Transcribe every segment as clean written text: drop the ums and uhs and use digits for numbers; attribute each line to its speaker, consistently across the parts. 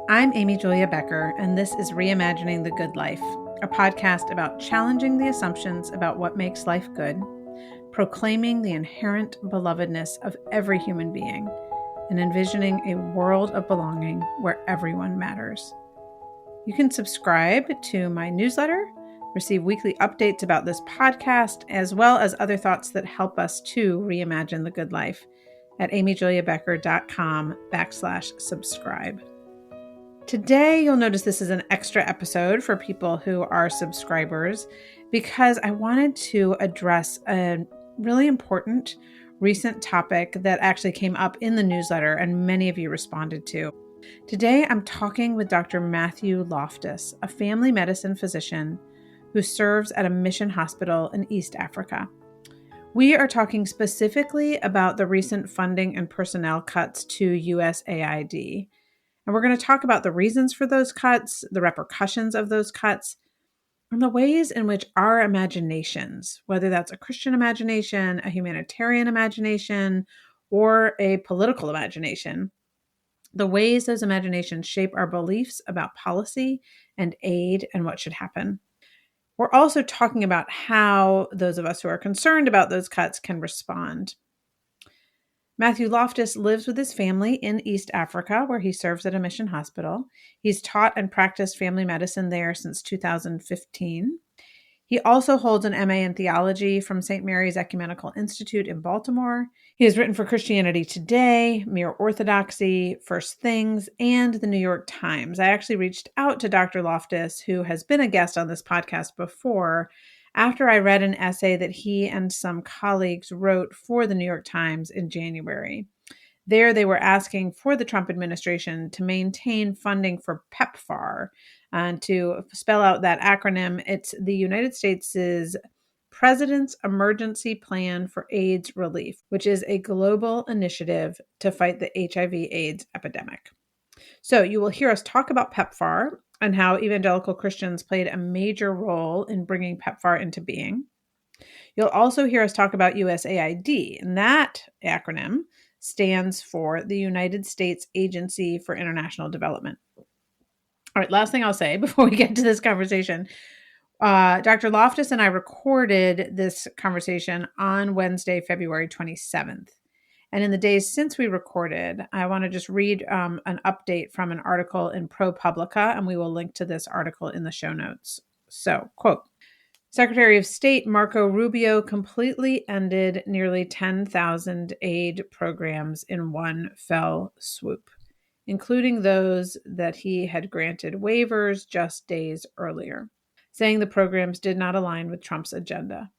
Speaker 1: I'm Amy Julia Becker, and this is Reimagining the Good Life, a podcast about challenging the assumptions about what makes life good, proclaiming the inherent belovedness of every human being, and envisioning a world of belonging where everyone matters. You can subscribe to my newsletter, receive weekly updates about this podcast, as well as other thoughts that help us to reimagine the good life at amyjuliabecker.com/subscribe. Today, you'll notice this is an extra episode for people who are subscribers because I wanted to address a really important recent topic that actually came up in the newsletter and many of you responded to. Today, I'm talking with Dr. Matthew Loftus, a family medicine physician who serves at a mission hospital in East Africa. We are talking specifically about the recent funding and personnel cuts to USAID. And we're going to talk about the reasons for those cuts, the repercussions of those cuts, and the ways in which our imaginations, whether that's a Christian imagination, a humanitarian imagination, or a political imagination, the ways those imaginations shape our beliefs about policy and aid and what should happen. We're also talking about how those of us who are concerned about those cuts can respond. Matthew Loftus lives with his family in East Africa, where he serves at a mission hospital. He's taught and practiced family medicine there since 2015. He also holds an MA in theology from St. Mary's Ecumenical Institute in Baltimore. He has written for Christianity Today, Mere Orthodoxy, First Things, and the New York Times. I actually reached out to Dr. Loftus, who has been a guest on this podcast before, after I read an essay that he and some colleagues wrote for the New York Times in January. There, they were asking for the Trump administration to maintain funding for PEPFAR. And to spell out that acronym, it's the United States' President's Emergency Plan for AIDS Relief, which is a global initiative to fight the HIV/AIDS epidemic. So you will hear us talk about PEPFAR and how evangelical Christians played a major role in bringing PEPFAR into being. You'll also hear us talk about USAID, and that acronym stands for the United States Agency for International Development. All right, last thing I'll say before we get to this conversation. Dr. Loftus and I recorded this conversation on Wednesday, February 27th. And in the days since we recorded, I want to just read an update from an article in ProPublica, and we will link to this article in the show notes. So, quote, Secretary of State Marco Rubio completely ended nearly 10,000 aid programs in one fell swoop, including those that he had granted waivers just days earlier, saying the programs did not align with Trump's agenda.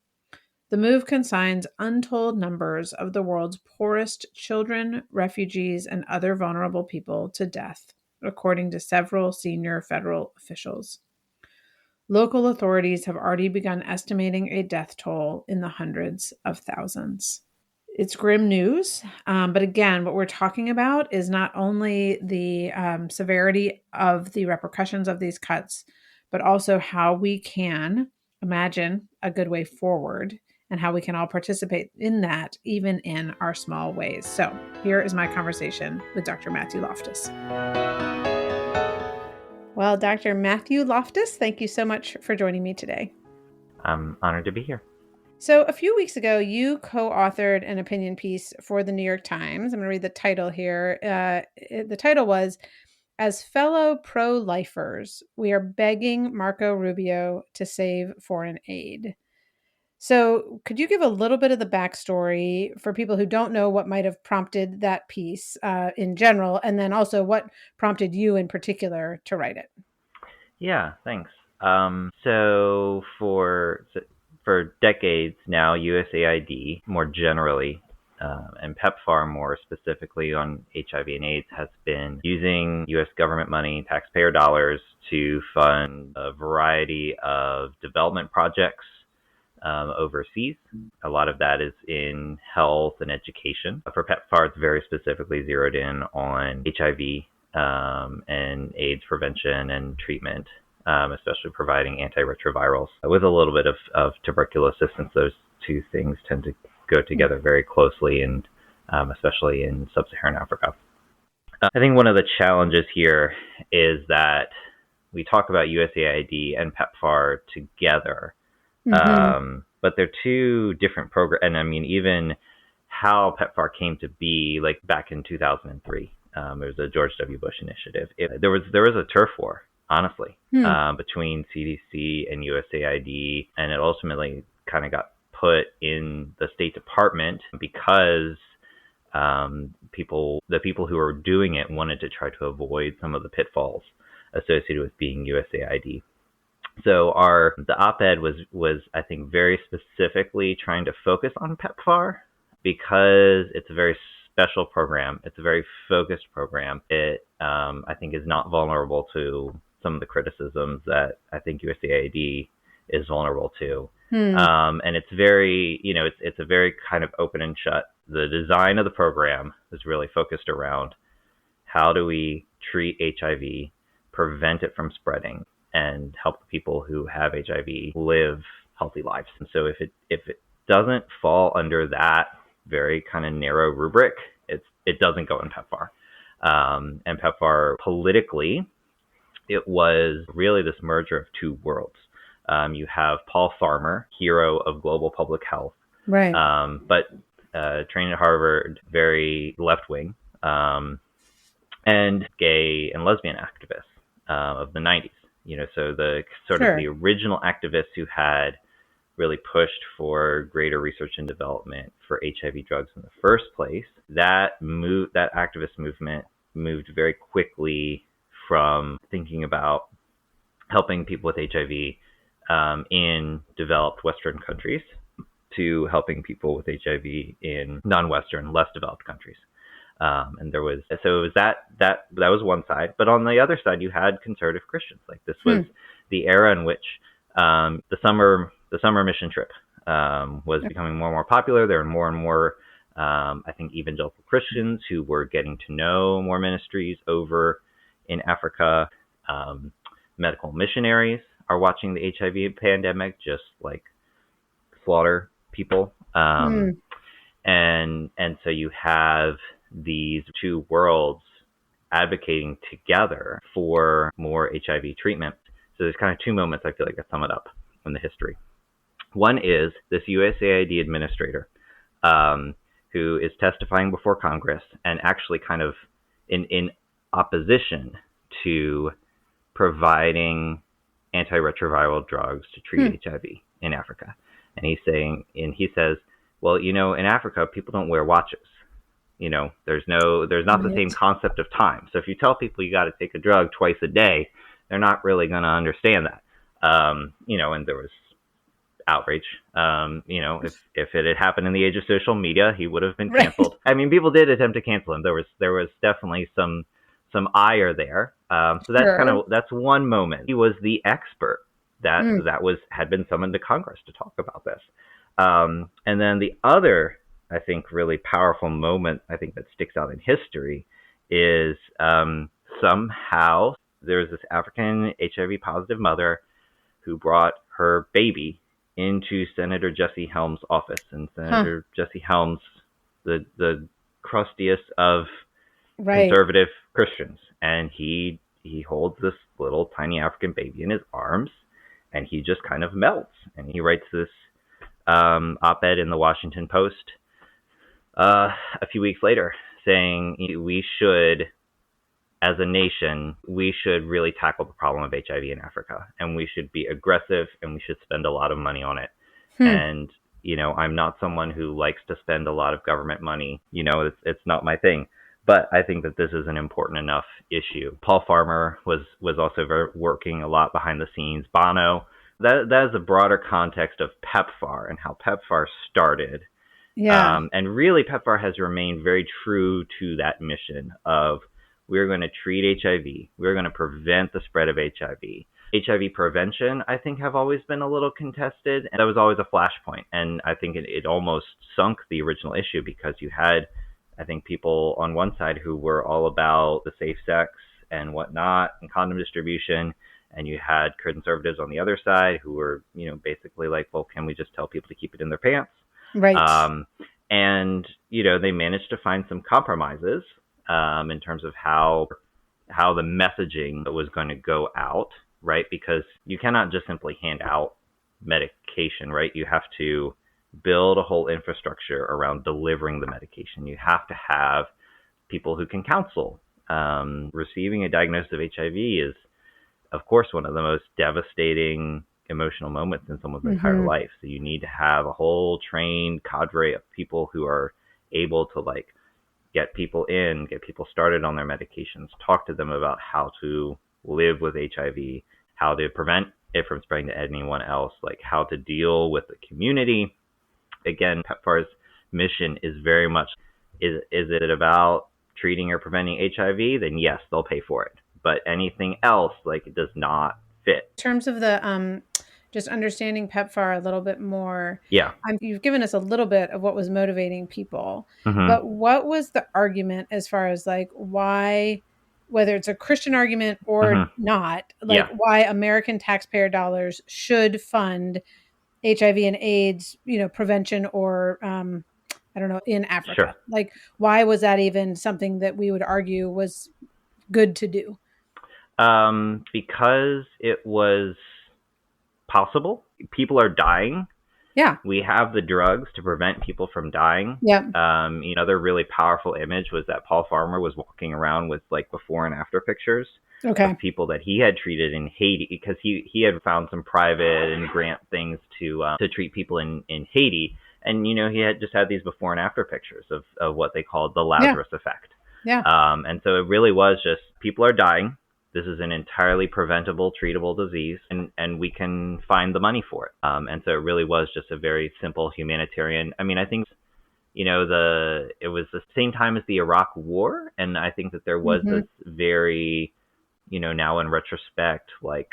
Speaker 1: The move consigns untold numbers of the world's poorest children, refugees, and other vulnerable people to death, according to several senior federal officials. Local authorities have already begun estimating a death toll in the hundreds of thousands. It's grim news, but again, what we're talking about is not only the severity of the repercussions of these cuts, but also how we can imagine a good way forward and how we can all participate in that, even in our small ways. So here is my conversation with Dr. Matthew Loftus. Well, Dr. Matthew Loftus, thank you so much for joining me today.
Speaker 2: I'm honored to be here.
Speaker 1: So a few weeks ago, you co-authored an opinion piece for the New York Times. I'm going to read the title here. The title was, As Fellow Pro-Lifers, We Are Begging Marco Rubio to Save Foreign Aid. So could you give a little bit of the backstory for people who don't know what might have prompted that piece in general, and then also what prompted you in particular to write it?
Speaker 2: Yeah, thanks. So for decades now, USAID more generally, and PEPFAR more specifically on HIV and AIDS, has been using U.S. government money, taxpayer dollars, to fund a variety of development projects overseas. A lot of that is in health and education. For PEPFAR, it's very specifically zeroed in on HIV and AIDS prevention and treatment, especially providing antiretrovirals with a little bit of tuberculosis, since those two things tend to go together very closely, and especially in sub-Saharan Africa. I think one of the challenges here is that we talk about USAID and PEPFAR together, but they're two different programs. And I mean, even how PEPFAR came to be, like back in 2003, it was a George W. Bush initiative. There was a turf war, honestly, between CDC and USAID, and it ultimately kind of got put in the State Department because the people who were doing it wanted to try to avoid some of the pitfalls associated with being USAID. So the op-ed was I think very specifically trying to focus on PEPFAR because it's a very special program. It's a very focused program. It I think is not vulnerable to some of the criticisms that I think USAID is vulnerable to. And it's very, it's a very kind of open and shut. The design of the program is really focused around how do we treat HIV, prevent it from spreading, and help the people who have HIV live healthy lives. And so if it doesn't fall under that very kind of narrow rubric, it doesn't go in PEPFAR. And PEPFAR politically, it was really this merger of two worlds. You have Paul Farmer, hero of global public health,
Speaker 1: right?
Speaker 2: But trained at Harvard, very left-wing, and gay and lesbian activists of the 90s. So the sort of the original activists who had really pushed for greater research and development for HIV drugs in the first place. That activist movement moved very quickly from thinking about helping people with HIV in developed Western countries to helping people with HIV in non-Western, less developed countries. And it was that was one side, but on the other side, you had conservative Christians. Like this was the era in which the summer mission trip was becoming more and more popular. There were more and more, I think, evangelical Christians who were getting to know more ministries over in Africa. Medical missionaries are watching the HIV pandemic just like slaughter people. And so you have these two worlds advocating together for more HIV treatment. So there's kind of two moments I feel like I sum it up in the history. One is this USAID administrator who is testifying before Congress and actually kind of in opposition to providing antiretroviral drugs to treat HIV in Africa. And he says, well, in Africa, people don't wear watches. There's not the same concept of time. So if you tell people you got to take a drug twice a day, they're not really going to understand that. And there was outrage. If it had happened in the age of social media, he would have been canceled. Right. I mean, people did attempt to cancel him. There was definitely some ire there. So that's that's one moment. He was the expert that had been summoned to Congress to talk about this. And then the other, I think, really powerful moment, I think, that sticks out in history is somehow there was this African HIV positive mother who brought her baby into Senator Jesse Helms' office. And Senator Jesse Helms, the crustiest of conservative Christians. And he holds this little tiny African baby in his arms, and he just kind of melts. And he writes this op-ed in the Washington Post a few weeks later saying we should, as a nation, we should really tackle the problem of HIV in Africa, and we should be aggressive, and we should spend a lot of money on it. And, I'm not someone who likes to spend a lot of government money. It's not my thing. But I think that this is an important enough issue. Paul Farmer was also working a lot behind the scenes. Bono. That is a broader context of PEPFAR and how PEPFAR started. Yeah. And really, PEPFAR has remained very true to that mission of we're going to treat HIV. We're going to prevent the spread of HIV. HIV prevention, I think, have always been a little contested. And that was always a flashpoint. And I think it almost sunk the original issue because you had, I think, people on one side who were all about the safe sex and whatnot and condom distribution. And you had conservatives on the other side who were, basically like, well, can we just tell people to keep it in their pants?
Speaker 1: Right.
Speaker 2: And, they managed to find some compromises in terms of how the messaging was going to go out, right? Because you cannot just simply hand out medication, right? You have to build a whole infrastructure around delivering the medication. You have to have people who can counsel. Receiving a diagnosis of HIV is, of course, one of the most devastating emotional moments in someone's entire life. So you need to have a whole trained cadre of people who are able to like get people started on their medications, talk to them about how to live with HIV, how to prevent it from spreading to anyone else, like how to deal with the community. Again, PEPFAR's mission is very much, is it about treating or preventing HIV? Then yes, they'll pay for it. But anything else, like, it does not fit.
Speaker 1: In terms of the just understanding PEPFAR a little bit more,
Speaker 2: Yeah.
Speaker 1: You've given us a little bit of what was motivating people,
Speaker 2: Mm-hmm.
Speaker 1: but what was the argument as far as like why, whether it's a Christian argument or not, like why American taxpayer dollars should fund HIV and AIDS, prevention or I don't know, in Africa?
Speaker 2: Sure.
Speaker 1: Like, why was that even something that we would argue was good to do?
Speaker 2: Because it was possible. People are dying.
Speaker 1: Yeah.
Speaker 2: We have the drugs to prevent people from dying.
Speaker 1: Yeah.
Speaker 2: Another really powerful image was that Paul Farmer was walking around with like before and after pictures of people that he had treated in Haiti, because he had found some private and grant things to treat people in Haiti. And, he had just had these before and after pictures of what they called the Lazarus effect.
Speaker 1: Yeah.
Speaker 2: And so it really was just, people are dying. This is an entirely preventable, treatable disease, and we can find the money for it. And so it really was just a very simple humanitarian. I mean, I think, it was the same time as the Iraq War. And I think that there was this very, now in retrospect, like,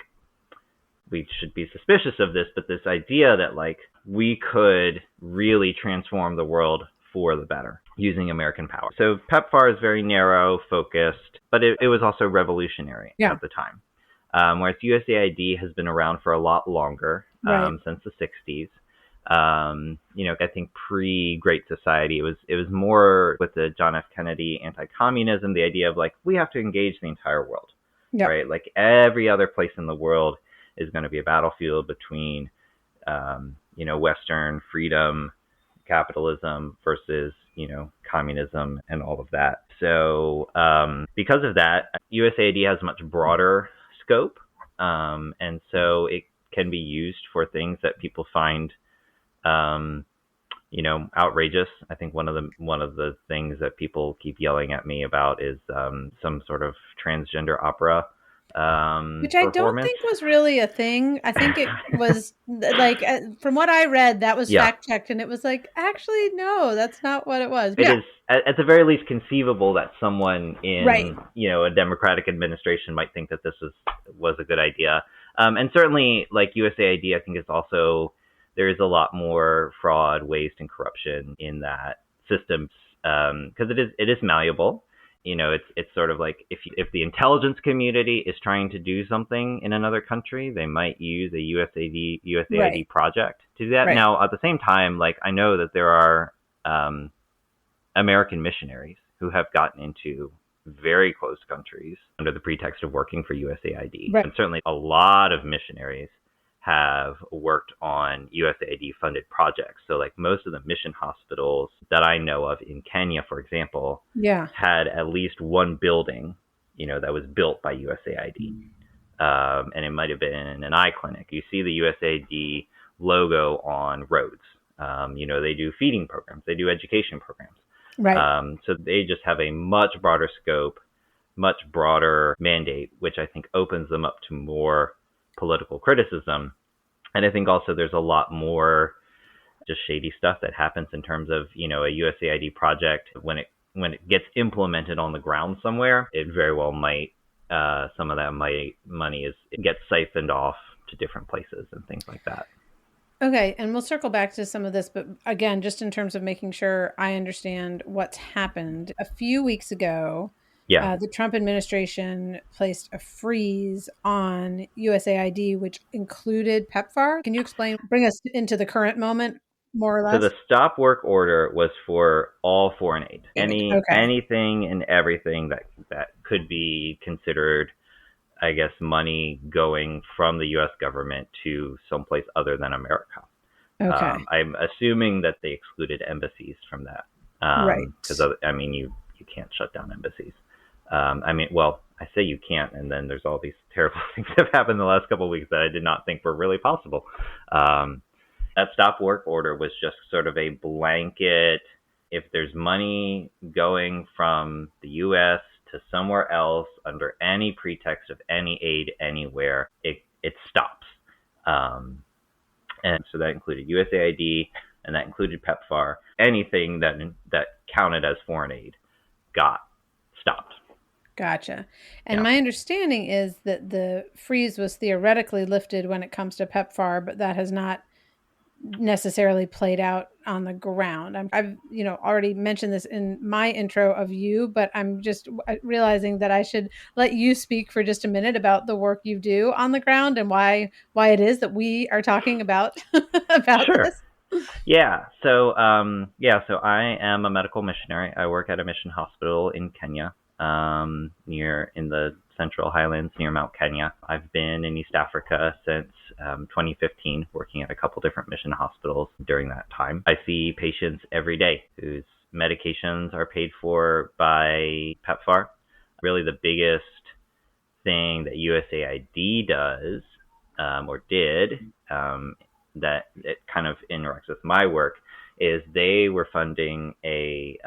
Speaker 2: we should be suspicious of this, but this idea that like we could really transform the world for the better using American power. So PEPFAR is very narrow, focused, but it was also revolutionary at the time. Whereas USAID has been around for a lot longer, since the 60s. I think pre-Great Society, it was more with the John F. Kennedy anti-communism, the idea of like, we have to engage the entire world, right? Like every other place in the world is going to be a battlefield between, Western freedom, capitalism versus, communism and all of that. So because of that, USAID has a much broader scope. And so it can be used for things that people find, outrageous. I think one of the things that people keep yelling at me about is some sort of transgender opera.
Speaker 1: Which I don't think was really a thing. I think it was like, from what I read, that was fact checked, and it was like, actually, no, that's not what it was.
Speaker 2: It is, at the very least, conceivable that someone in a Democratic administration might think that this was a good idea. And certainly, like USAID, I think it's also, there is a lot more fraud, waste, and corruption in that system, because it is malleable. It's sort of like if the intelligence community is trying to do something in another country, they might use a USAID project to do that. Now, at the same time, like I know that there are American missionaries who have gotten into very close countries under the pretext of working for USAID. And certainly a lot of missionaries have worked on USAID-funded projects. So like most of the mission hospitals that I know of in Kenya, for example, had at least one building, that was built by USAID. And it might have been an eye clinic. You see the USAID logo on roads. They do feeding programs. They do education programs. So they just have a much broader scope, much broader mandate, which I think opens them up to more political criticism. And I think also there's a lot more just shady stuff that happens in terms of, a USAID project. When it gets implemented on the ground somewhere, it very well might, some of that money gets siphoned off to different places and things like that.
Speaker 1: Okay. And we'll circle back to some of this, but again, just in terms of making sure I understand what's happened. A few weeks ago, the Trump administration placed a freeze on USAID, which included PEPFAR. Can you bring us into the current moment more or
Speaker 2: So
Speaker 1: less?
Speaker 2: the stop work order was for all foreign aid,
Speaker 1: Okay.
Speaker 2: anything and everything that could be considered, I guess, money going from the U.S. government to someplace other than America.
Speaker 1: Okay.
Speaker 2: I'm assuming that they excluded embassies from that,
Speaker 1: Right.
Speaker 2: because I mean, you can't shut down embassies. I mean, well, I say you can't, and then there's all these terrible things that have happened the last couple of weeks that I did not think were really possible. Um, that stop work order was just sort of a blanket. If there's money going from the U.S. to somewhere else under any pretext of any aid anywhere, it stops. And so that included USAID, and that included PEPFAR. Anything that counted as foreign aid got stopped.
Speaker 1: Gotcha. And
Speaker 2: Yeah.
Speaker 1: my understanding is that the freeze was theoretically lifted when it comes to PEPFAR, but that has not necessarily played out on the ground. I've already mentioned this in my intro of you, but I'm just realizing that I should let you speak for just a minute about the work you do on the ground and why it is that we are talking about about
Speaker 2: Sure.
Speaker 1: this.
Speaker 2: So I am a medical missionary. I work at a mission hospital in Kenya, near in the Central Highlands near Mount Kenya. I've been in East Africa since 2015, working at a couple different mission hospitals during that time. I see patients every day whose medications are paid for by PEPFAR. Really, the biggest thing that USAID does, or did, that it kind of interacts with my work, is they were funding a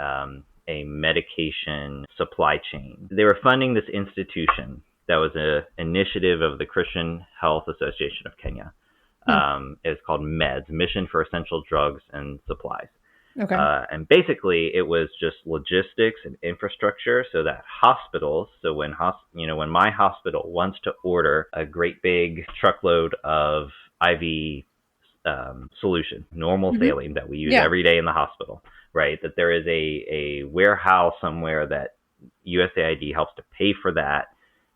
Speaker 2: medication supply chain. They were funding this institution that was an initiative of the Christian Health Association of Kenya. It's called MEDS, Mission for Essential Drugs and Supplies.
Speaker 1: Okay.
Speaker 2: And basically, it was just logistics and infrastructure so that hospitals, so when my hospital wants to order a great big truckload of IV solution, normal saline that we use every day in the hospital, right? That there is a warehouse somewhere that USAID helps to pay for that,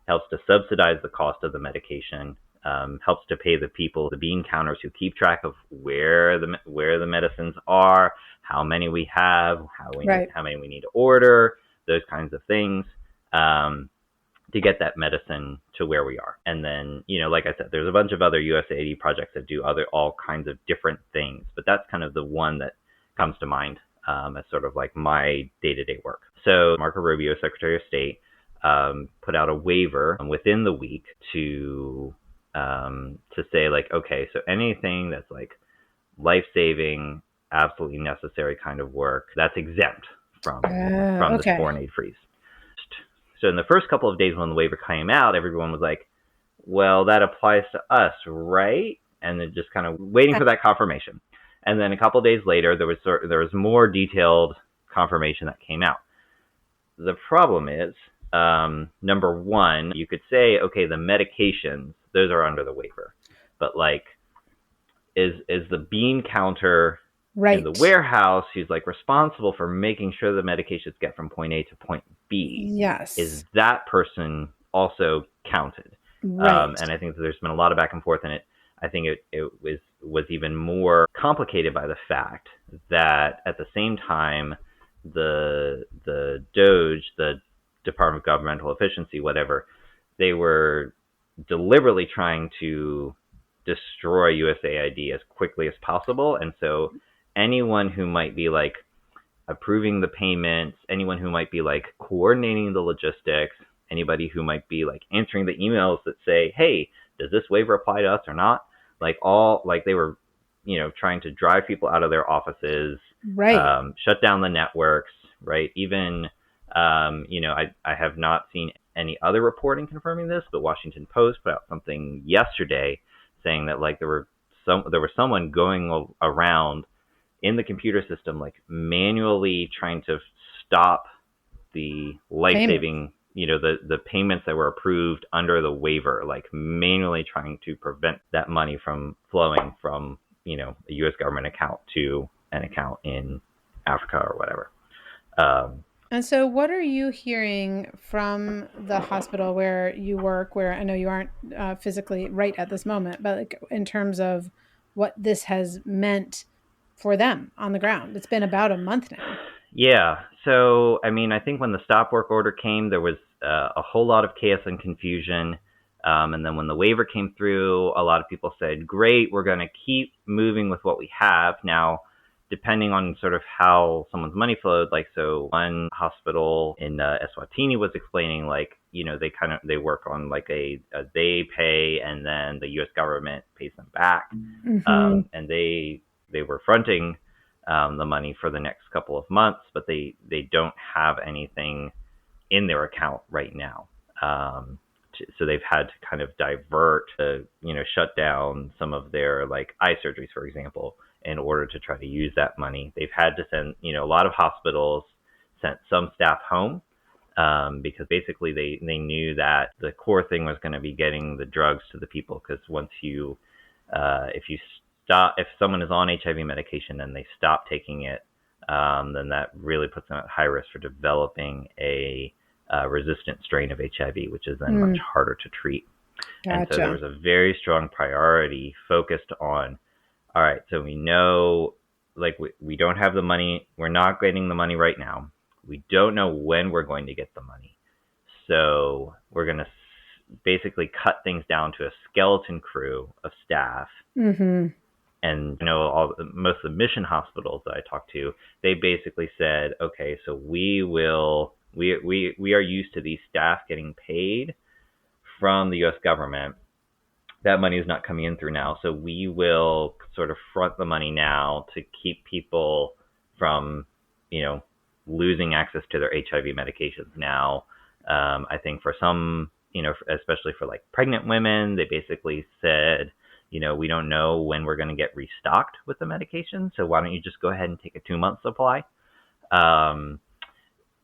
Speaker 2: helps to subsidize the cost of the medication, helps to pay the people, the bean counters who keep track of where the medicines are, how many we have, how many we need to order, those kinds of things. To get that medicine to where we are. And then, like I said, there's a bunch of other USAID projects that do all kinds of different things, but that's kind of the one that comes to mind as sort of like my day-to-day work. So Marco Rubio, Secretary of State, put out a waiver within the week to say, like, okay, so anything that's like life-saving, absolutely necessary kind of work, that's exempt from this foreign aid freeze. So in the first couple of days when the waiver came out, everyone was like, well, that applies to us, right? And then just kind of waiting for that confirmation. And then a couple of days later, there was more detailed confirmation that came out. The problem is, number one, you could say, okay, the medications, those are under the waiver. But like, is the bean counter in the warehouse who's like responsible for making sure the medications get from point A to point B, is that person also counted? And I think that there's been a lot of back and forth in it. I think it was even more complicated by the fact that at the same time, the DOGE, the Department of Governmental Efficiency, whatever, they were deliberately trying to destroy USAID as quickly as possible. And so anyone who might be like approving the payments, anyone who might be like coordinating the logistics, anybody who might be like answering the emails that say, hey, does this waiver apply to us or not? Like they were, trying to drive people out of their offices, shut down the networks, right? Even, I have not seen any other reporting confirming this, but Washington Post put out something yesterday saying that like there was someone going around in the computer system, like manually trying to stop the life-saving, the payments that were approved under the waiver, like manually trying to prevent that money from flowing from, a U.S. government account to an account in Africa or whatever.
Speaker 1: And so what are you hearing from the hospital where you work, where I know you aren't physically right at this moment, but like in terms of what this has meant for them on the ground? It's been about a month now.
Speaker 2: Yeah. So, I mean, I think when the stop work order came, there was a whole lot of chaos and confusion. And then when the waiver came through, a lot of people said, great, we're going to keep moving with what we have. Now, depending on sort of how someone's money flowed, like, so one hospital in Eswatini was explaining, like, they work on like they pay and then the U.S. government pays them back. And they were fronting the money for the next couple of months, but they don't have anything in their account right now. So they've had to kind of divert, shut down some of their like eye surgeries, for example, in order to try to use that money. They've had to send, a lot of hospitals sent some staff home because basically they knew that the core thing was going to be getting the drugs to the people. Because once if someone is on HIV medication and they stop taking it, then that really puts them at high risk for developing a resistant strain of HIV, which is then much harder to treat.
Speaker 1: Gotcha.
Speaker 2: And so there was a very strong priority focused on, all right, so we know, like, we don't have the money. We're not getting the money right now. We don't know when we're going to get the money. So we're going to basically cut things down to a skeleton crew of staff. And most of the mission hospitals that I talked to, they basically said, okay, so we are used to these staff getting paid from the U.S. government. That money is not coming in through now, so we will sort of front the money now to keep people from, losing access to their HIV medications now. I think for some, especially for like pregnant women, they basically said, we don't know when we're going to get restocked with the medication, so why don't you just go ahead and take a 2-month supply?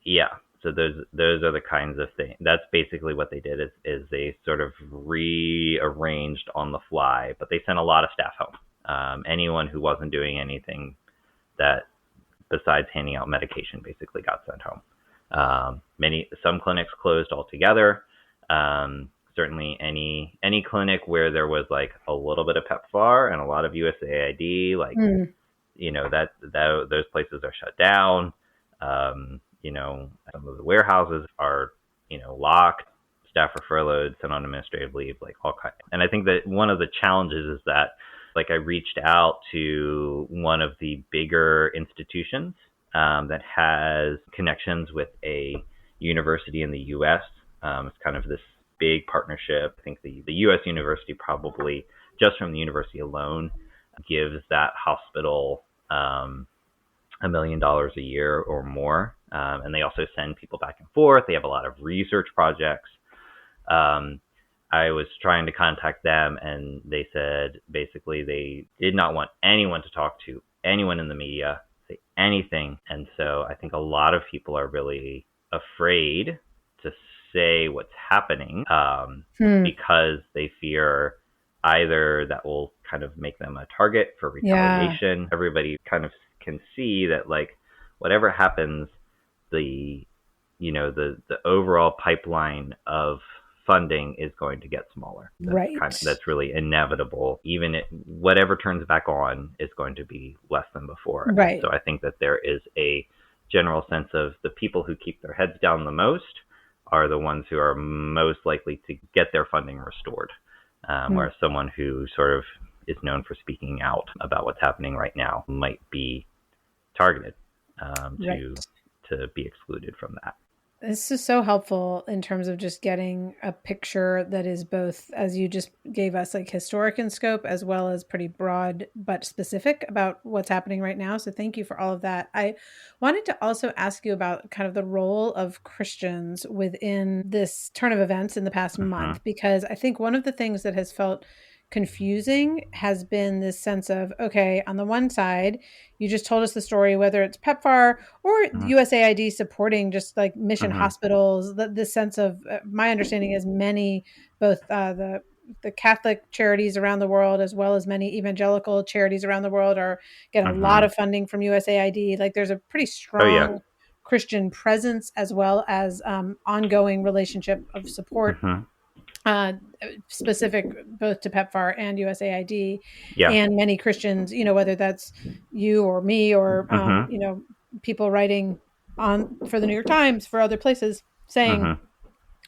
Speaker 2: Yeah, so those are the kinds of things. That's basically what they did is they sort of rearranged on the fly, but they sent a lot of staff home. Anyone who wasn't doing anything that besides handing out medication basically got sent home. Some clinics closed altogether. Certainly any clinic where there was like a little bit of PEPFAR and a lot of USAID, like, those places are shut down. Some of the warehouses are, locked, staff are furloughed, sent on administrative leave, like all kinds. And I think that one of the challenges is that, like, I reached out to one of the bigger institutions that has connections with a university in the U.S. It's kind of this big partnership. I think the U.S. university probably, just from the university alone, gives that hospital $1 million a year or more. And they also send people back and forth. They have a lot of research projects. I was trying to contact them, and they said basically they did not want anyone to talk to anyone in the media, say anything. And so I think a lot of people are really afraid to say what's happening because they fear either that will kind of make them a target for retaliation. Yeah. Everybody kind of can see that, like, whatever happens, the overall pipeline of funding is going to get smaller. That's really inevitable. Even whatever turns back on is going to be less than before.
Speaker 1: Right.
Speaker 2: So I think that there is a general sense of the people who keep their heads down the most are the ones who are most likely to get their funding restored. Whereas someone who sort of is known for speaking out about what's happening right now might be targeted to be excluded from that.
Speaker 1: This is so helpful in terms of just getting a picture that is both, as you just gave us, like historic in scope, as well as pretty broad but specific about what's happening right now. So thank you for all of that. I wanted to also ask you about kind of the role of Christians within this turn of events in the past month, because I think one of the things that has felt confusing has been this sense of, okay, on the one side, you just told us the story, whether it's PEPFAR or USAID supporting just like mission hospitals, this sense of, my understanding is many, both the Catholic charities around the world, as well as many evangelical charities around the world are getting a lot of funding from USAID. Like there's a pretty strong Christian presence, as well as ongoing relationship of support uh, specific both to PEPFAR and USAID,
Speaker 2: Yeah.
Speaker 1: and many Christians, whether that's you or me or,
Speaker 2: Mm-hmm.
Speaker 1: people writing on for the New York Times, for other places, saying,
Speaker 2: Mm-hmm.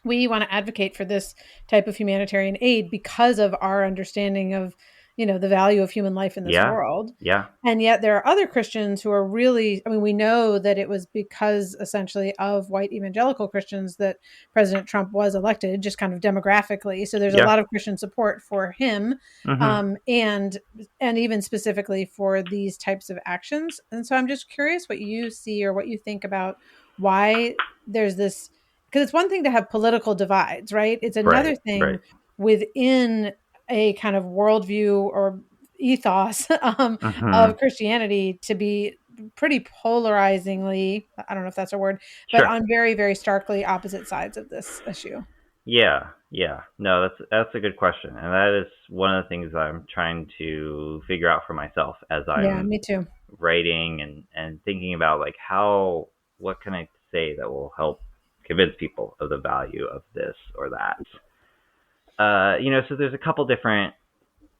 Speaker 1: we want to advocate for this type of humanitarian aid because of our understanding of, the value of human life in this
Speaker 2: Yeah.
Speaker 1: world.
Speaker 2: Yeah.
Speaker 1: And yet there are other Christians who are really, we know that it was because essentially of white evangelical Christians that President Trump was elected, just kind of demographically. So there's a
Speaker 2: Yeah.
Speaker 1: lot of Christian support for him,
Speaker 2: Mm-hmm.
Speaker 1: and even specifically for these types of actions. And so I'm just curious what you see or what you think about why there's this, because it's one thing to have political divides, right? It's another
Speaker 2: Right.
Speaker 1: thing
Speaker 2: Right.
Speaker 1: within a kind of worldview or ethos
Speaker 2: Mm-hmm.
Speaker 1: of Christianity to be pretty polarizingly, I don't know if that's a word, but
Speaker 2: Sure.
Speaker 1: on very, very starkly opposite sides of this issue.
Speaker 2: Yeah, yeah. No, that's a good question, and that is one of the things I'm trying to figure out for myself as
Speaker 1: Yeah,
Speaker 2: I'm
Speaker 1: me too.
Speaker 2: writing and thinking about like what can I say that will help convince people of the value of this or that. So there's a couple different,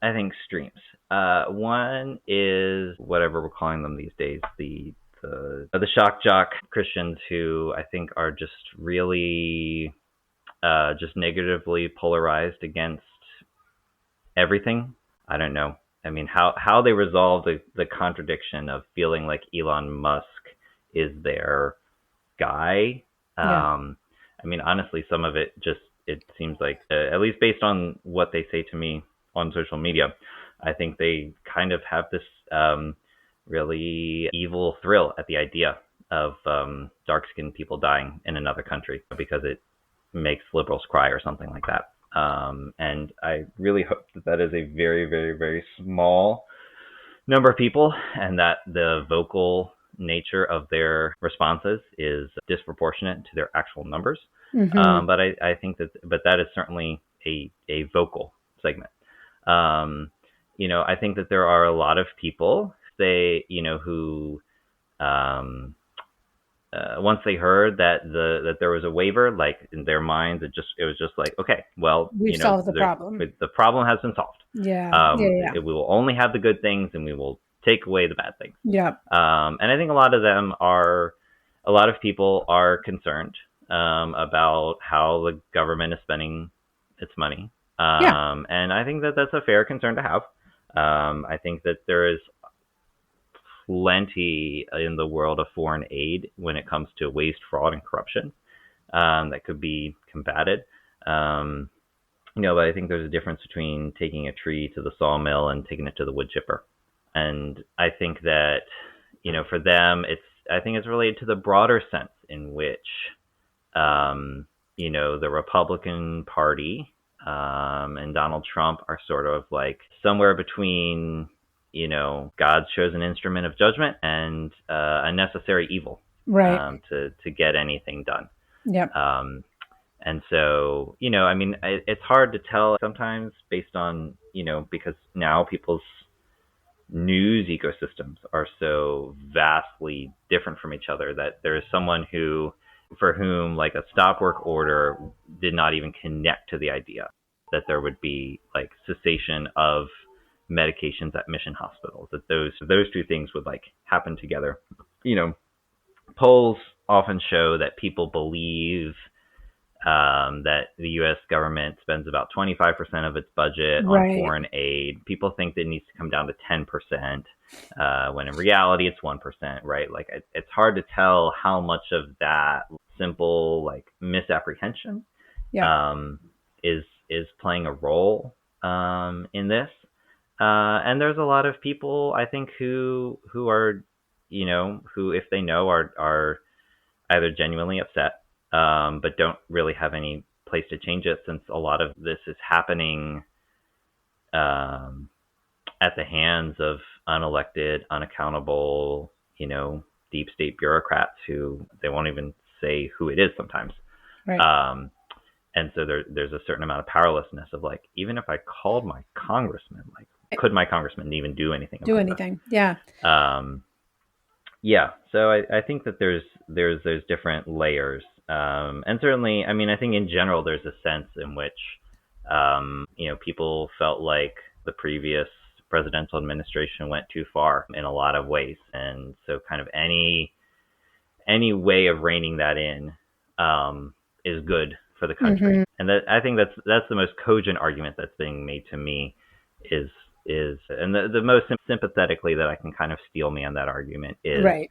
Speaker 2: I think, streams. One is whatever we're calling them these days, the shock jock Christians who I think are just really just negatively polarized against everything. I don't know. I mean, how they resolve the contradiction of feeling like Elon Musk is their guy.
Speaker 1: Yeah.
Speaker 2: I mean, honestly, some of it seems like, at least based on what they say to me on social media, I think they kind of have this really evil thrill at the idea of dark-skinned people dying in another country because it makes liberals cry or something like that. And I really hope that is a very, very, very small number of people, and that the vocal nature of their responses is disproportionate to their actual numbers.
Speaker 1: Hmm.
Speaker 2: But I think but that is certainly a vocal segment. Um, I think that there are a lot of people, who once they heard that there was a waiver, like in their minds, it was just like, okay, well,
Speaker 1: We've solved the problem.
Speaker 2: the problem has been solved.
Speaker 1: Yeah. Yeah. Yeah.
Speaker 2: We will only have the good things, and we will take away the bad things.
Speaker 1: Yeah.
Speaker 2: And I think a lot of people are concerned about how the government is spending its money.
Speaker 1: Yeah.
Speaker 2: And I think that that's a fair concern to have. I think that there is plenty in the world of foreign aid when it comes to waste, fraud, and corruption that could be combated. But I think there's a difference between taking a tree to the sawmill and taking it to the wood chipper. And I think that, for them, I think it's related to the broader sense in which, the Republican Party and Donald Trump are sort of like somewhere between, God's chosen instrument of judgment and a necessary evil
Speaker 1: Right.
Speaker 2: to get anything done.
Speaker 1: Yep.
Speaker 2: And so, I mean, it's hard to tell sometimes based on, because now people's news ecosystems are so vastly different from each other that there is someone for whom like a stop work order did not even connect to the idea that there would be like cessation of medications at mission hospitals, that those two things would like happen together. Polls often show that people believe that the U.S. government spends about 25% of its budget on
Speaker 1: Right.
Speaker 2: foreign aid. People think that it needs to come down to 10%, when in reality it's 1%, right? Like it's hard to tell how much of that simple like misapprehension
Speaker 1: Yeah.
Speaker 2: is playing a role in this. And there's a lot of people, I think, who are, who, if they know, are either genuinely upset, but don't really have any place to change it, since a lot of this is happening at the hands of unelected, unaccountable, deep state bureaucrats who they won't even say who it is sometimes.
Speaker 1: Right.
Speaker 2: And so there's a certain amount of powerlessness of like, even if I called my congressman, like, could my congressman even do anything about
Speaker 1: anything? Yeah.
Speaker 2: Yeah. So I think that there's different layers. And certainly, I mean, I think in general, there's a sense in which People felt like the previous presidential administration went too far in a lot of ways, and so kind of any way of reining that in is good for the country. Mm-hmm. And I think that's the most cogent argument that's being made to me is and the most sympathetically that I can kind of steel man that argument is, right.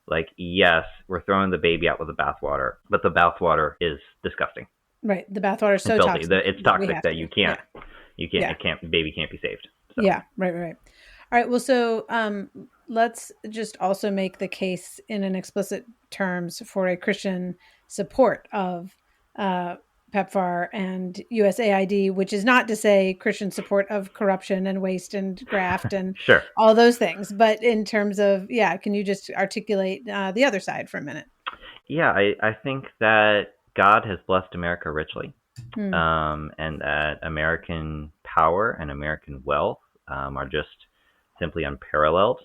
Speaker 2: Like, yes, we're throwing the baby out with the bathwater, but the bathwater is disgusting.
Speaker 1: Right. The bathwater is so toxic.
Speaker 2: It's toxic that you can't, the baby can't be saved. So.
Speaker 1: Yeah. Right. All right. Well, so let's just also make the case in an explicit terms for a Christian support of PEPFAR and USAID, which is not to say Christian support of corruption and waste and graft and
Speaker 2: sure.
Speaker 1: all those things. But in terms of, can you just articulate the other side for a minute?
Speaker 2: Yeah, I think that God has blessed America richly, and that American power and American wealth are just simply unparalleled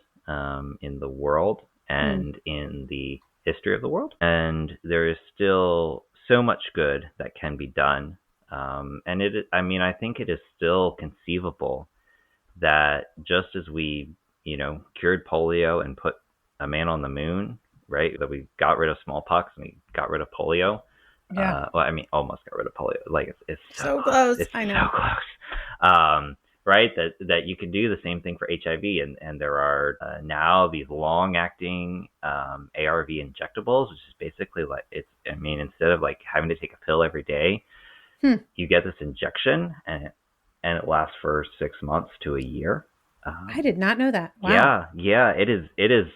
Speaker 2: in the world and in the history of the world. And there is still so much good that can be done. And I think it is still conceivable that just as we, cured polio and put a man on the moon, right? That we got rid of smallpox and we got rid of polio.
Speaker 1: Yeah.
Speaker 2: Almost got rid of polio. Like it's
Speaker 1: so close.
Speaker 2: It's
Speaker 1: I know.
Speaker 2: So close. Right? That you can do the same thing for HIV, and there are now these long-acting ARV injectables, which is basically like instead of like having to take a pill every day, you get this injection, and it lasts for 6 months to a year.
Speaker 1: I did not know that. Wow.
Speaker 2: Yeah, it is. It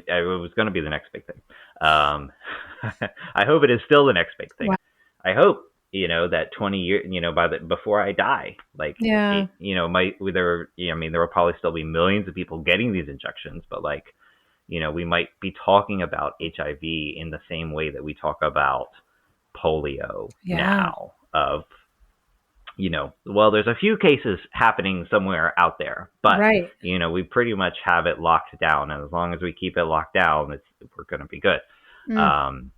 Speaker 2: was going to be the next big thing. I hope it is still the next big thing.
Speaker 1: Wow.
Speaker 2: I hope. That 20 years, before I die, like, there will probably still be millions of people getting these injections, but we might be talking about HIV in the same way that we talk about polio now there's a few cases happening somewhere out there, but,
Speaker 1: right.
Speaker 2: We pretty much have it locked down. And as long as we keep it locked down, we're going to be good. And,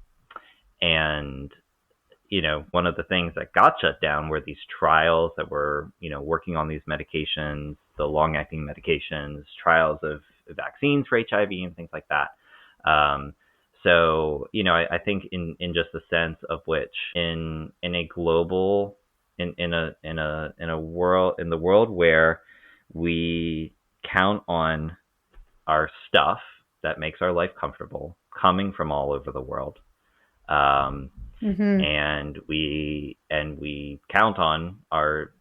Speaker 2: one of the things that got shut down were these trials that were, working on these medications, the long-acting medications, trials of vaccines for HIV and things like that. So, I think in just the sense of which in a global, in the world where we count on our stuff that makes our life comfortable coming from all over the world. And we count on our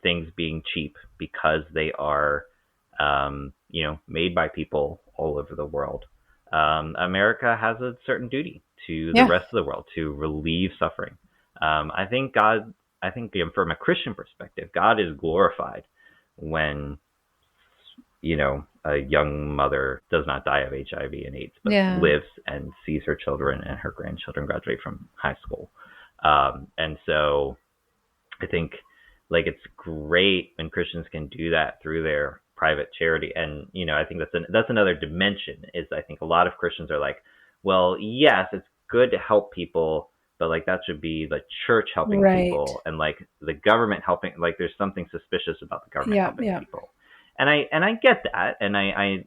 Speaker 2: things being cheap because they are, made by people all over the world. America has a certain duty to the rest of the world to relieve suffering. I think from a Christian perspective, God is glorified when, a young mother does not die of HIV and AIDS, but lives and sees her children and her grandchildren graduate from high school. And so I think it's great when Christians can do that through their private charity. And, I think that's another dimension is I think a lot of Christians are like, well, yes, it's good to help people, but that should be the church helping people and the government helping. There's something suspicious about the government helping people. And I get that. And I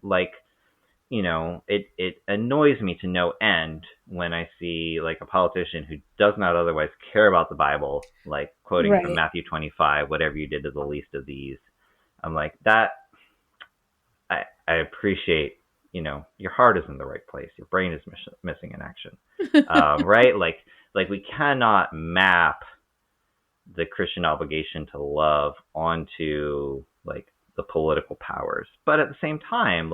Speaker 2: it annoys me to no end when I see a politician who does not otherwise care about the Bible, quoting from Matthew 25, whatever you did to the least of these. I'm like, that I appreciate, your heart is in the right place. Your brain is missing in action. Right? We cannot map the Christian obligation to love onto the political powers. But at the same time,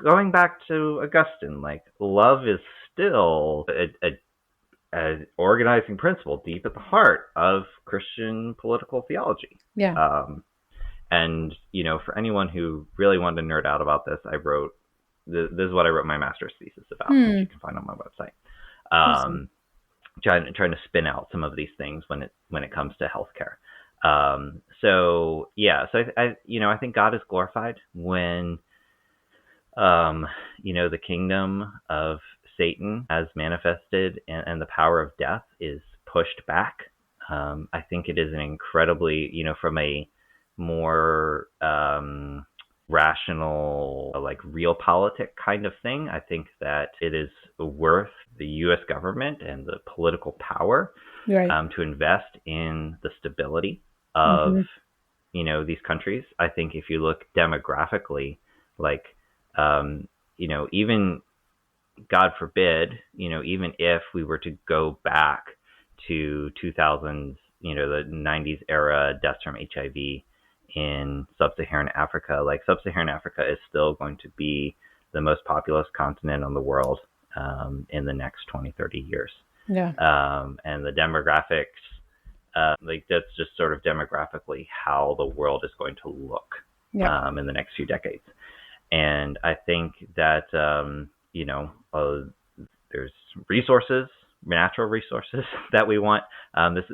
Speaker 2: going back to Augustine, love is still a organizing principle deep at the heart of Christian political theology.
Speaker 1: Yeah.
Speaker 2: And, for anyone who really wanted to nerd out about this, I wrote, this is what I wrote my master's thesis about, which you can find on my website. Awesome. Trying to spin out some of these things when it comes to healthcare. So I think God is glorified when, the kingdom of Satan has manifested and the power of death is pushed back. I think it is an incredibly, from a more rational, like realpolitik kind of thing, I think that it is worth the U.S. government and the political power
Speaker 1: Right.
Speaker 2: to invest in the stability of, these countries. I think if you look demographically, like, even God forbid, even if we were to go back to 2000s, the 90s era deaths from HIV in sub-Saharan Africa, like sub-Saharan Africa is still going to be the most populous continent on the world in the next 20, 30 years.
Speaker 1: Yeah.
Speaker 2: And the demographics, like that's just sort of demographically how the world is going to look in the next few decades. And I think that, there's resources, natural resources that we want. This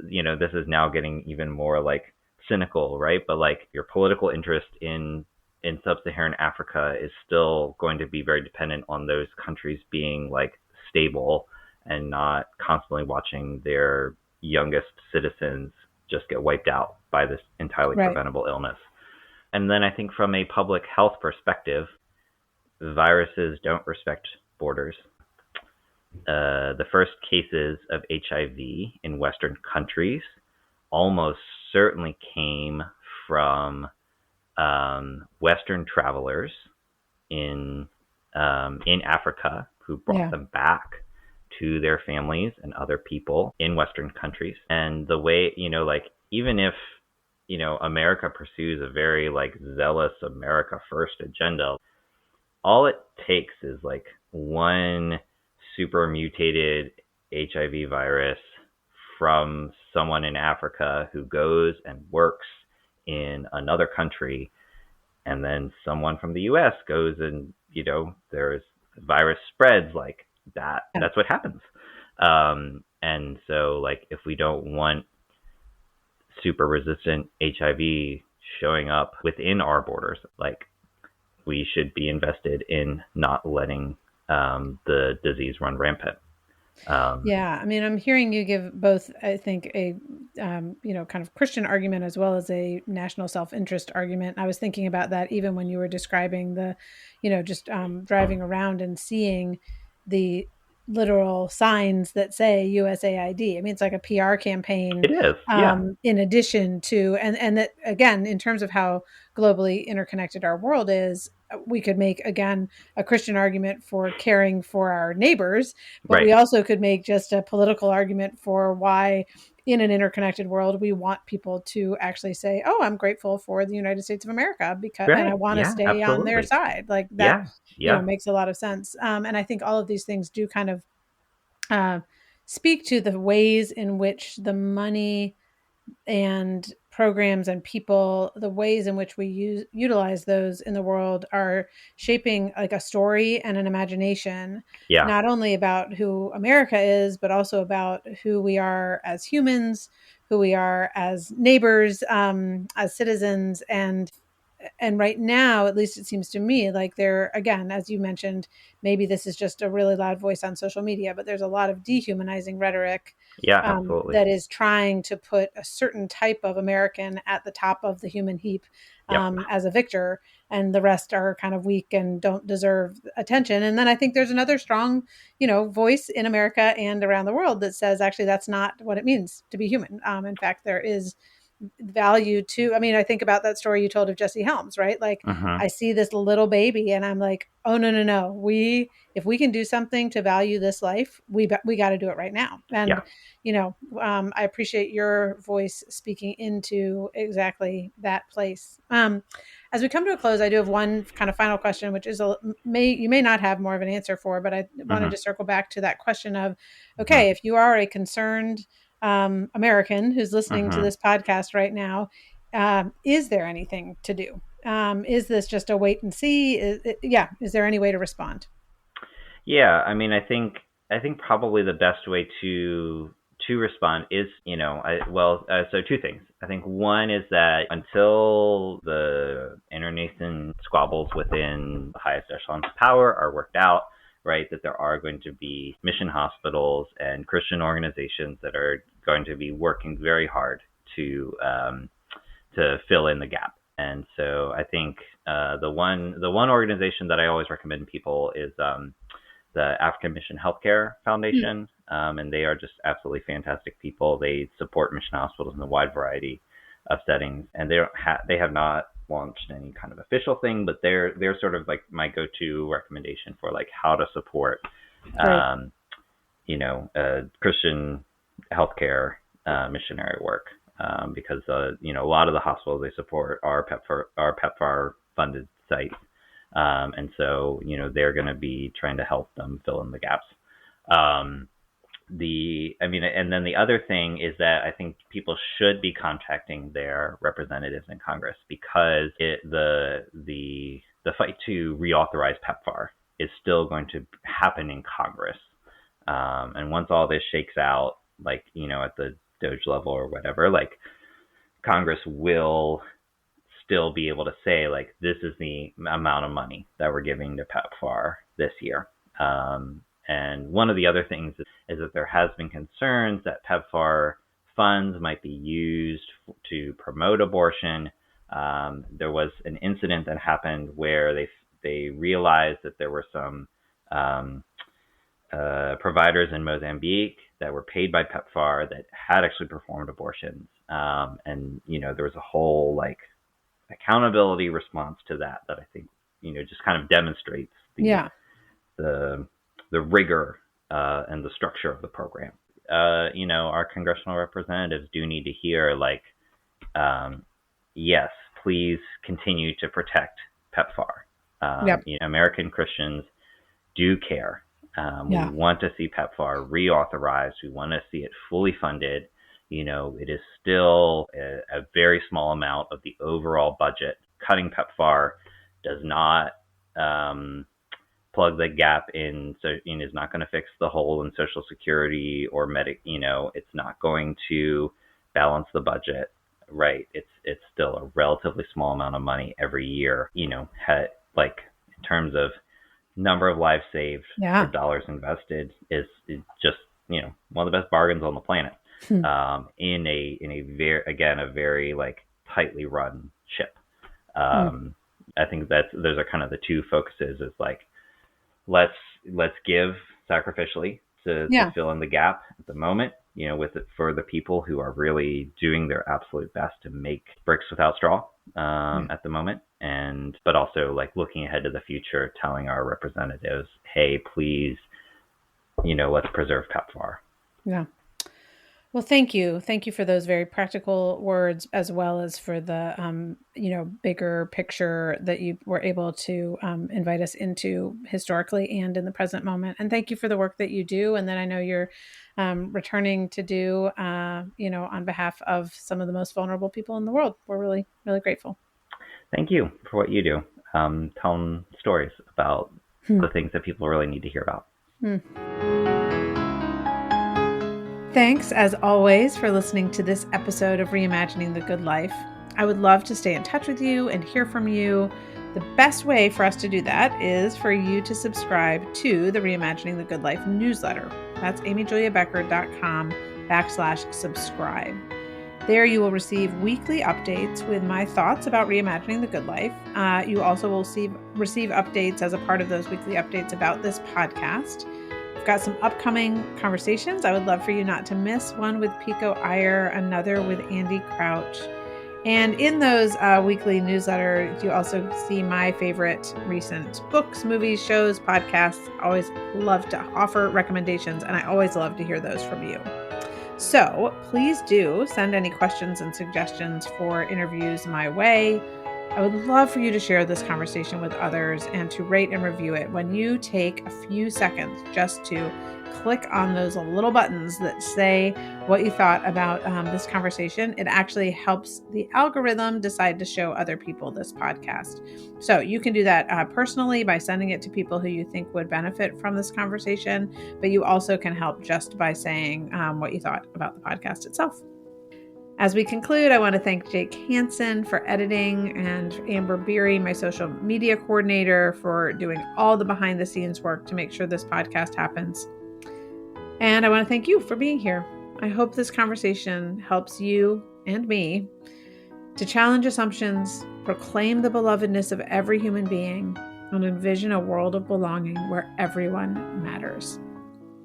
Speaker 2: is now getting even more like cynical, right? But like your political interest in sub-Saharan Africa is still going to be very dependent on those countries being like stable and not constantly watching their youngest citizens just get wiped out by this entirely preventable illness. And then I think from a public health perspective, viruses don't respect borders. The first cases of HIV in Western countries almost certainly came from Western travelers in Africa who brought them back to their families and other people in Western countries. And the way, like even if America pursues a very like zealous America first agenda, all it takes is like one super mutated HIV virus from someone in Africa who goes and works in another country, and then someone from the US goes and, there's virus spreads like that. That's what happens. And so like if we don't want super resistant HIV showing up within our borders, like we should be invested in not letting the disease run rampant.
Speaker 1: I mean, I'm hearing you give both, I think, a kind of Christian argument as well as a national self-interest argument. I was thinking about that even when you were describing the, just driving around and seeing the literal signs that say USAID. I mean, it's like a PR campaign.
Speaker 2: It is,
Speaker 1: in addition to, and that again, in terms of how globally interconnected our world is, we could make, again, a Christian argument for caring for our neighbors, but we also could make just a political argument for why in an interconnected world, we want people to actually say, oh, I'm grateful for the United States of America because and I want to stay on their side. Like that makes a lot of sense. And I think all of these things do kind of speak to the ways in which the money and programs and people, the ways in which we utilize those in the world are shaping like a story and an imagination, not only about who America is, but also about who we are as humans, who we are as neighbors, as citizens. And right now, at least it seems to me like there, again, as you mentioned, maybe this is just a really loud voice on social media, but there's a lot of dehumanizing rhetoric that is trying to put a certain type of American at the top of the human heap as a victor, and the rest are kind of weak and don't deserve attention. And then I think there's another strong, voice in America and around the world that says, actually, that's not what it means to be human. In fact, there is value to, I mean, I think about that story you told of Jesse Helms, right? Like I see this little baby and I'm like, oh, no. If we can do something to value this life, we got to do it right now. And, I appreciate your voice speaking into exactly that place. As we come to a close, I do have one kind of final question, which is you may not have more of an answer for, but I wanted to circle back to that question of, okay, if you are a concerned American who's listening to this podcast right now, is there anything to do? Is this just a wait and see? Is there any way to respond?
Speaker 2: Yeah, I mean, I think probably the best way to respond is, so two things. I think one is that until the internecine squabbles within the highest echelons of power are worked out, right, that there are going to be mission hospitals and Christian organizations that are going to be working very hard to fill in the gap. And so I think the one organization that I always recommend people is the African Mission Healthcare Foundation, and they are just absolutely fantastic people. They support mission hospitals in a wide variety of settings, and they have not launched any kind of official thing, but they're sort of like my go-to recommendation for like how to support Christian healthcare missionary work, because a lot of the hospitals they support are PEPFAR funded sites, and so they're going to be trying to help them fill in the gaps. And then the other thing is that I think people should be contacting their representatives in Congress, because the fight to reauthorize PEPFAR is still going to happen in Congress. And once all this shakes out, like, at the Doge level or whatever, like, Congress will still be able to say, like, this is the amount of money that we're giving to PEPFAR this year. And one of the other things is that there has been concerns that PEPFAR funds might be used to promote abortion. There was an incident that happened where they realized that there were some providers in Mozambique that were paid by PEPFAR that had actually performed abortions. And there was a whole like accountability response to that I think just kind of demonstrates the rigor and the structure of the program. Our congressional representatives do need to hear, like, yes, please continue to protect PEPFAR. American Christians do care. We want to see PEPFAR reauthorized. We want to see it fully funded. It is still a very small amount of the overall budget. Cutting PEPFAR does not plug the gap in, so is not going to fix the hole in Social Security or it's not going to balance the budget, right? It's still a relatively small amount of money every year, like in terms of number of lives saved or dollars invested is just, one of the best bargains on the planet, in a very like tightly run ship. I think those are kind of the two focuses, is like, let's give sacrificially to fill in the gap at the moment, with it for the people who are really doing their absolute best to make bricks without straw at the moment. But also like looking ahead to the future, telling our representatives, hey, please, let's preserve PEPFAR.
Speaker 1: Yeah. Well, thank you. Thank you for those very practical words, as well as for the, bigger picture that you were able to invite us into historically and in the present moment. And thank you for the work that you do, and that I know you're returning to do, on behalf of some of the most vulnerable people in the world. We're really, really grateful.
Speaker 2: Thank you for what you do. Telling stories about the things that people really need to hear about.
Speaker 1: Thanks, as always, for listening to this episode of Reimagining the Good Life. I would love to stay in touch with you and hear from you. The best way for us to do that is for you to subscribe to the Reimagining the Good Life newsletter. That's amyjuliabecker.com/subscribe. There you will receive weekly updates with my thoughts about reimagining the good life. You also will receive updates as a part of those weekly updates about this podcast. I've got some upcoming conversations I would love for you not to miss. One with Pico Iyer, another with Andy Crouch. And in those weekly newsletters, you also see my favorite recent books, movies, shows, podcasts. I always love to offer recommendations, and I always love to hear those from you. So please do send any questions and suggestions for interviews my way. I would love for you to share this conversation with others and to rate and review it. When you take a few seconds just to click on those little buttons that say what you thought about this conversation, it actually helps the algorithm decide to show other people this podcast. So you can do that personally by sending it to people who you think would benefit from this conversation, but you also can help just by saying what you thought about the podcast itself. As we conclude, I want to thank Jake Hansen for editing, and Amber Beery, my social media coordinator, for doing all the behind the scenes work to make sure this podcast happens. And I want to thank you for being here. I hope this conversation helps you and me to challenge assumptions, proclaim the belovedness of every human being, and envision a world of belonging where everyone matters.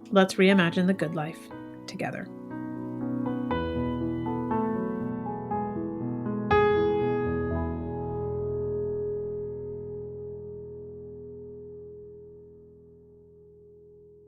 Speaker 1: Let's reimagine the good life together.